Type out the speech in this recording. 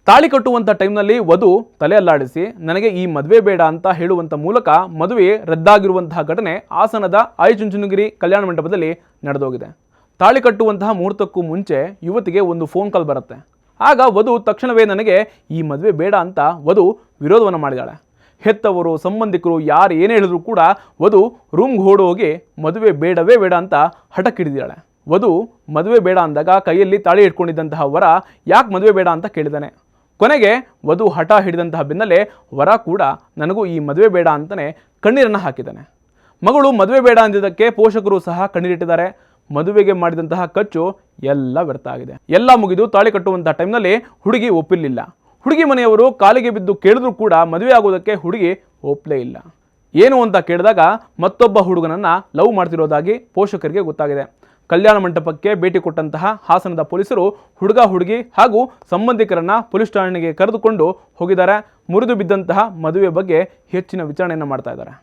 ತಾಳಿ ಕಟ್ಟುವಂಥ ಟೈಮ್ನಲ್ಲಿ ವಧು ತಲೆ ಅಲ್ಲಾಡಿಸಿ ನನಗೆ ಈ ಮದುವೆ ಬೇಡ ಅಂತ ಹೇಳುವಂಥ ಮೂಲಕ ಮದುವೆ ರದ್ದಾಗಿರುವಂತಹ ಘಟನೆ ಹಾಸನದ ಆಯಚುಂಚನಗಿರಿ ಕಲ್ಯಾಣ ಮಂಟಪದಲ್ಲಿ ನಡೆದೋಗಿದೆ. ತಾಳಿ ಕಟ್ಟುವಂತಹ ಮುಹೂರ್ತಕ್ಕೂ ಮುಂಚೆ ಯುವತಿಗೆ ಒಂದು ಫೋನ್ ಕಾಲ್ ಬರುತ್ತೆ. ಆಗ ವಧು ತಕ್ಷಣವೇ ನನಗೆ ಈ ಮದುವೆ ಬೇಡ ಅಂತ ವಧು ವಿರೋಧವನ್ನು ಮಾಡಿದಾಳೆ. ಹೆತ್ತವರು ಸಂಬಂಧಿಕರು ಯಾರು ಏನೇ ಹೇಳಿದ್ರು ಕೂಡ ವಧು ರೂಮ್ಗೆ ಓಡೋಗಿ ಮದುವೆ ಬೇಡವೇ ಬೇಡ ಅಂತ ಹಠಕ್ಕಿಡಿದಾಳೆ. ವಧು ಮದುವೆ ಬೇಡ ಅಂದಾಗ ಕೈಯಲ್ಲಿ ತಾಳಿ ಇಟ್ಕೊಂಡಿದ್ದಂತಹ ವರ ಯಾಕೆ ಮದುವೆ ಬೇಡ ಅಂತ ಕೇಳಿದ್ದಾನೆ. ಕೊನೆಗೆ ವಧು ಹಠ ಹಿಡಿದಂತಹ ಬೆನ್ನಲ್ಲೇ ವರ ಕೂಡ ನನಗೂ ಈ ಮದುವೆ ಬೇಡ ಅಂತಲೇ ಕಣ್ಣೀರನ್ನು ಹಾಕಿದ್ದಾನೆ. ಮಗಳು ಮದುವೆ ಬೇಡ ಅಂದಿದ್ದಕ್ಕೆ ಪೋಷಕರು ಸಹ ಕಣ್ಣೀರಿಟ್ಟಿದ್ದಾರೆ. ಮದುವೆಗೆ ಮಾಡಿದಂತಹ ಖರ್ಚು ಎಲ್ಲ ವ್ಯರ್ಥ ಆಗಿದೆ. ಎಲ್ಲ ಮುಗಿದು ತಾಳಿ ಕಟ್ಟುವಂತಹ ಟೈಮ್ನಲ್ಲಿ ಹುಡುಗಿ ಒಪ್ಪಿರಲಿಲ್ಲ. ಹುಡುಗಿ ಮನೆಯವರು ಕಾಲಿಗೆ ಬಿದ್ದು ಕೇಳಿದ್ರು ಕೂಡ ಮದುವೆ ಆಗೋದಕ್ಕೆ ಹುಡುಗಿ ಒಪ್ಪಲೇ ಇಲ್ಲ. ಏನು ಅಂತ ಕೇಳಿದಾಗ ಮತ್ತೊಬ್ಬ ಹುಡುಗನನ್ನು ಲವ್ ಮಾಡ್ತಿರೋದಾಗಿ ಪೋಷಕರಿಗೆ ಗೊತ್ತಾಗಿದೆ. ಕಲ್ಯಾಣ ಮಂಟಪಕ್ಕೆ ಭೇಟಿ ಕೊಟ್ಟಂತಹ ಹಾಸನದ ಪೊಲೀಸರು ಹುಡುಗ ಹುಡುಗಿ ಹಾಗೂ ಸಂಬಂಧಿಕರನ್ನ ಪೊಲೀಸ್ ಠಾಣೆಗೆ ಕರೆದುಕೊಂಡು ಹೋಗಿದ್ದಾರೆ. ಮುರಿದು ಬಿದ್ದಂತಹ ಮದುವೆ ಬಗ್ಗೆ ಹೆಚ್ಚಿನ ವಿಚಾರಣೆಯನ್ನು ಮಾಡ್ತಾ ಇದ್ದಾರೆ.